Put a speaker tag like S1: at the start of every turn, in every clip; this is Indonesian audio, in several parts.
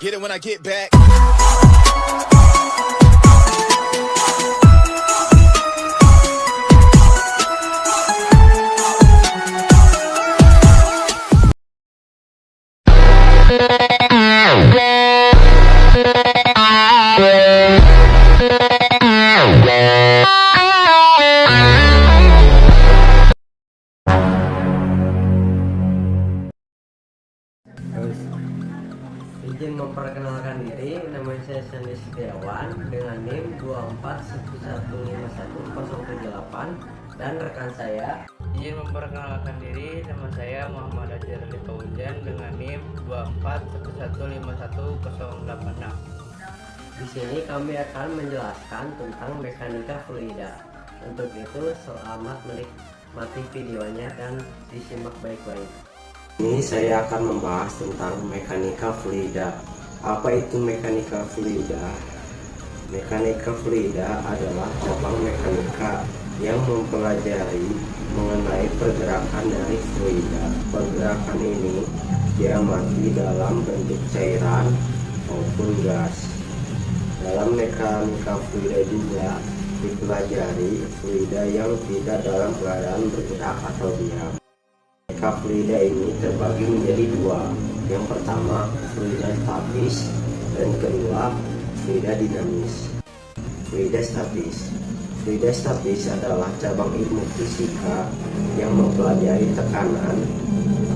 S1: Get it when I get back.
S2: Izin memperkenalkan diri, nama saya Sandy Setiawan dengan NIM 241151078 dan rekan saya.
S3: Izin memperkenalkan diri, nama saya Muhammad Ajar Lipaujan dengan NIM 241151086.
S2: Di sini kami akan menjelaskan tentang mekanika fluida. Untuk itu selamat menikmati videonya dan disimak baik-baik. Ini saya akan membahas tentang mekanika fluida. Apa itu mekanika fluida? Mekanika fluida adalah cabang mekanika yang mempelajari mengenai pergerakan dari fluida. Pergerakan ini diamati dalam bentuk cairan maupun gas. Dalam mekanika fluida juga dipelajari fluida yang tidak dalam keadaan bergerak atau diam. Mekanika fluida ini terbagi menjadi dua. Yang pertama fluida statis dan kedua fluida dinamis. Fluida statis adalah cabang ilmu fisika yang mempelajari tekanan,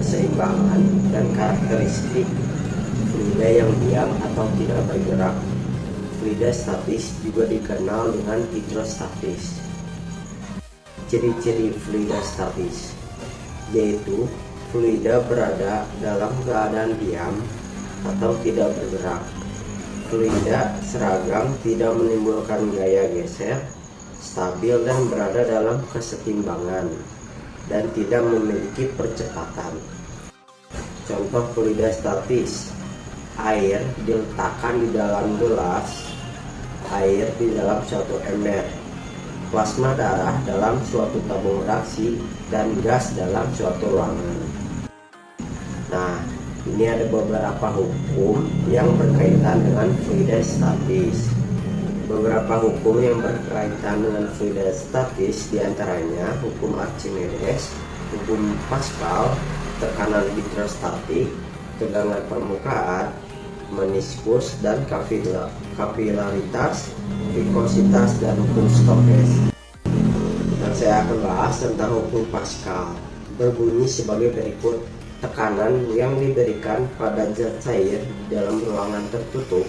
S2: keseimbangan, dan karakteristik fluida yang diam atau tidak bergerak. Fluida statis juga dikenal dengan hidrostatis. Ciri-ciri fluida statis yaitu fluida berada dalam keadaan diam atau tidak bergerak. Fluida seragam, tidak menimbulkan gaya geser, stabil dan berada dalam kesetimbangan, dan tidak memiliki percepatan. Contoh fluida statis: air diletakkan di dalam gelas, air di dalam suatu ember, plasma darah dalam suatu tabung reaksi, dan gas dalam suatu ruangan. Nah, ini ada beberapa hukum yang berkaitan dengan fluida statis. Beberapa hukum yang berkaitan dengan fluida statis diantaranya hukum Archimedes, hukum Pascal, tekanan hidrostatik, tegangan permukaan, meniskus dan kapilaritas, viskositas, dan hukum Stokes. Dan saya akan bahas tentang hukum Pascal. Berbunyi sebagai berikut: tekanan yang diberikan pada zat cair dalam ruangan tertutup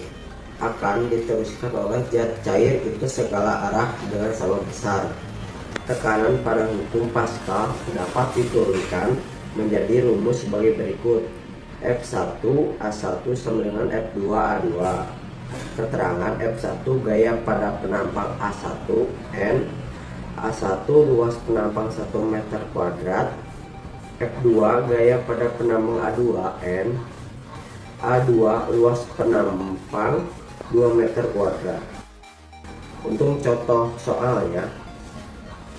S2: akan diteruskan oleh zat cair itu segala arah dengan sama besar. Tekanan pada hukum Pascal dapat diturunkan menjadi rumus sebagai berikut: F1A1 sama dengan F2A2. Keterangan F1 gaya pada penampang A1 N, A1 luas penampang 1 meter kuadrat, F2 gaya pada penampang A2 N, A2 luas penampang 2 meter kuadrat. Untuk contoh soalnya,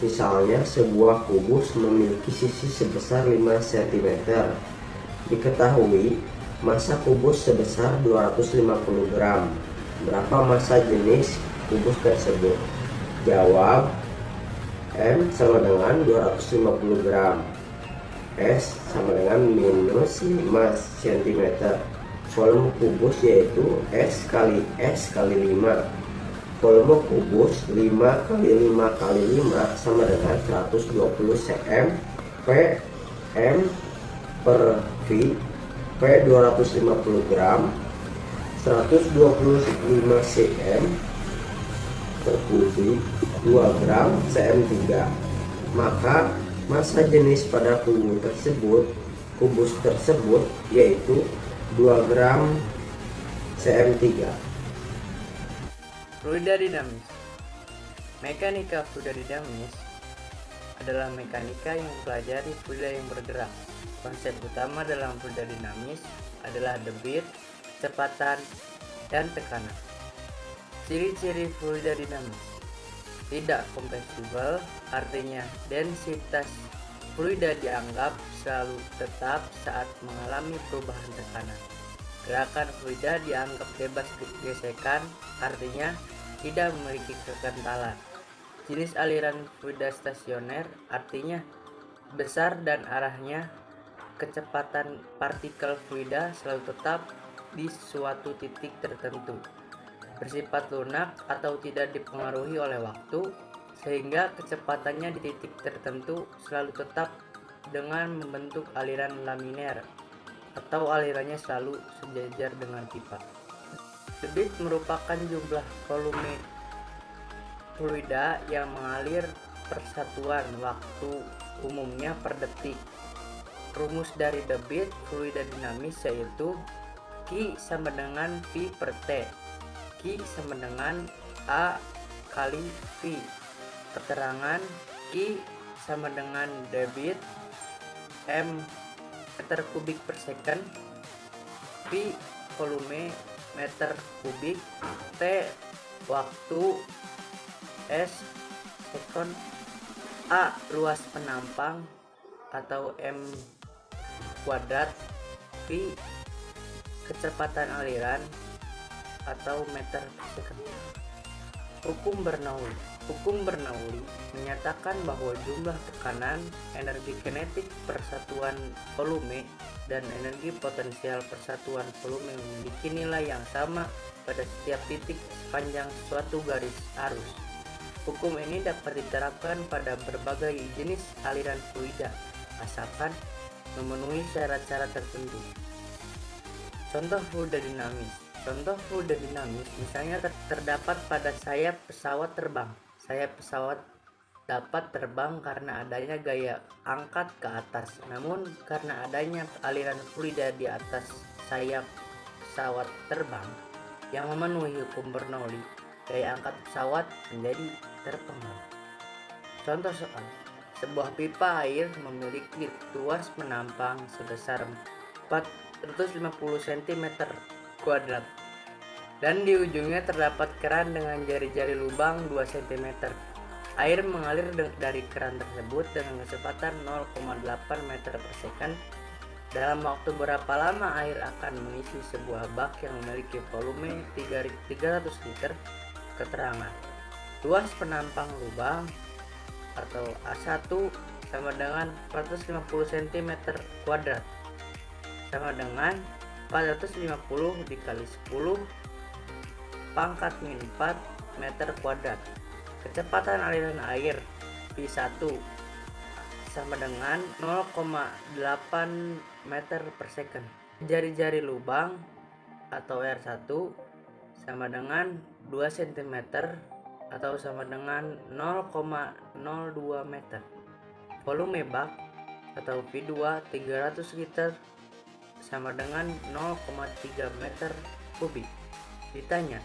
S2: misalnya sebuah kubus memiliki sisi sebesar 5 cm. Diketahui massa kubus sebesar 250 gram. Berapa massa jenis kubus tersebut? Jawab: M sama dengan 250 gram, S sama dengan minus 5 cm. Volume kubus yaitu S kali 5. Volume kubus 5 kali 5 kali 5 sama dengan 120 cm. P M per V, P 250 gram, 125 cm per kubik, 2 gram cm3. Maka massa jenis pada kubus tersebut yaitu 2 gram cm3.
S3: Fluida dinamis. Mekanika fluida dinamis adalah mekanika yang mempelajari fluida yang bergerak. Konsep utama dalam fluida dinamis adalah debit, kecepatan, dan tekanan. Ciri-ciri fluida dinamis: tidak kompresibel, artinya densitas fluida dianggap selalu tetap saat mengalami perubahan tekanan. Gerakan fluida dianggap bebas gesekan, artinya tidak memiliki kekentalan. Jenis aliran fluida stasioner artinya besar dan arahnya. Kecepatan partikel fluida selalu tetap di suatu titik tertentu, bersifat lunak atau tidak dipengaruhi oleh waktu, sehingga kecepatannya di titik tertentu selalu tetap dengan membentuk aliran laminer atau alirannya selalu sejajar dengan pipa. Debit merupakan jumlah volume fluida yang mengalir per satuan waktu, umumnya per detik. Rumus dari debit fluida dinamis yaitu Q sama dengan V per T. Q sama dengan A kali V. Keterangan Q sama dengan debit M meter kubik per second, V volume meter kubik, T waktu, S sekon, A luas penampang atau M kuadrat, V kecepatan aliran atau meter per second. Hukum Bernoulli menyatakan bahwa jumlah tekanan, energi kinetik per satuan volume, dan energi potensial per satuan volume memiliki nilai yang sama pada setiap titik sepanjang suatu garis arus. Hukum ini dapat diterapkan pada berbagai jenis aliran fluida, asalkan memenuhi syarat-syarat tertentu. Contoh fluida dinamis misalnya terdapat pada sayap pesawat terbang. Sayap pesawat dapat terbang karena adanya gaya angkat ke atas, namun karena adanya aliran fluida di atas sayap pesawat terbang yang memenuhi hukum Bernoulli, gaya angkat pesawat menjadi terpengaruh. Contoh soal: sebuah pipa air memiliki luas penampang sebesar 450 cm kuadrat dan di ujungnya terdapat keran dengan jari-jari lubang 2 cm. Air mengalir dari keran tersebut dengan kecepatan 0,8 meter per second. Dalam waktu berapa lama air akan mengisi sebuah bak yang memiliki volume 300 liter? Keterangan: luas penampang lubang atau A1 sama dengan 450 cm kuadrat sama dengan 450 dikali 10 pangkat min 4 meter kuadrat. Kecepatan aliran air V1 sama dengan 0,8 meter per second. Jari-jari lubang atau R1 sama dengan 2 cm atau sama dengan 0,02 meter. Volume bak atau V2 300 liter sama dengan 0,3 meter kubik. Ditanya,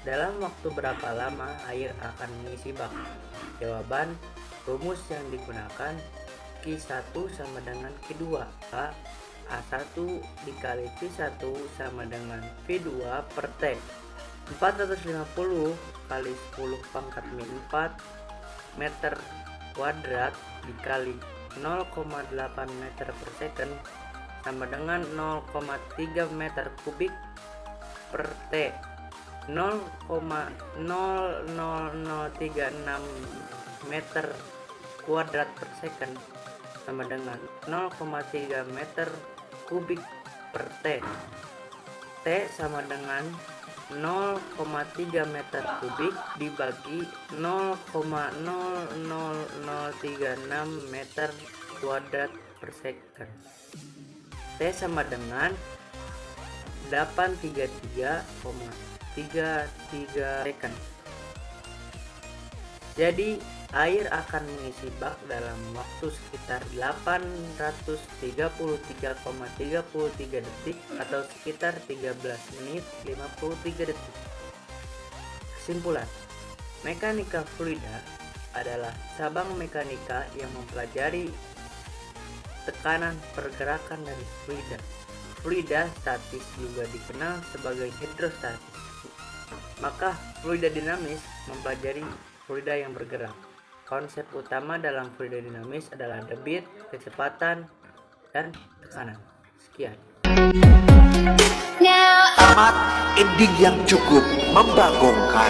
S3: dalam waktu berapa lama air akan mengisi bak? Jawaban: rumus yang digunakan Q1 sama dengan Q2. A1 dikali V1 sama dengan V2 per T. 450 kali 10 pangkat min 4 meter kuadrat dikali 0,8 meter per second sama dengan 0,3 meter kubik per T. 0,00036 meter kuadrat per second sama dengan 0,3 meter kubik per T. T sama dengan 0,3 meter kubik dibagi 0,00036 meter kuadrat per second. T sama dengan 833,33 second. Jadi air akan mengisi bak dalam waktu sekitar 833,33 detik atau sekitar 13 menit 53 detik. Kesimpulan: mekanika fluida adalah cabang mekanika yang mempelajari tekanan pergerakan dari fluida. Fluida statis juga dikenal sebagai hidrostatis. Maka fluida dinamis mempelajari fluida yang bergerak. Konsep utama dalam fluida dinamis adalah debit, kecepatan, dan tekanan. Sekian.
S1: Now tamat, ending yang cukup membagongkan.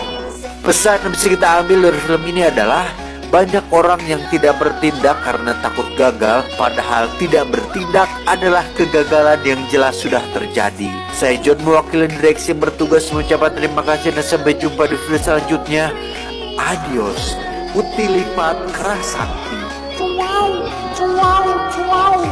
S1: Pesan yang bisa kita ambil dari film ini adalah banyak orang yang tidak bertindak karena takut gagal, padahal tidak bertindak adalah kegagalan yang jelas sudah terjadi. Saya John, mewakili direksi bertugas mengucapkan terima kasih dan sampai jumpa di video selanjutnya. Adios, Utilipat Kerasakti.
S4: Wow, wow, wow.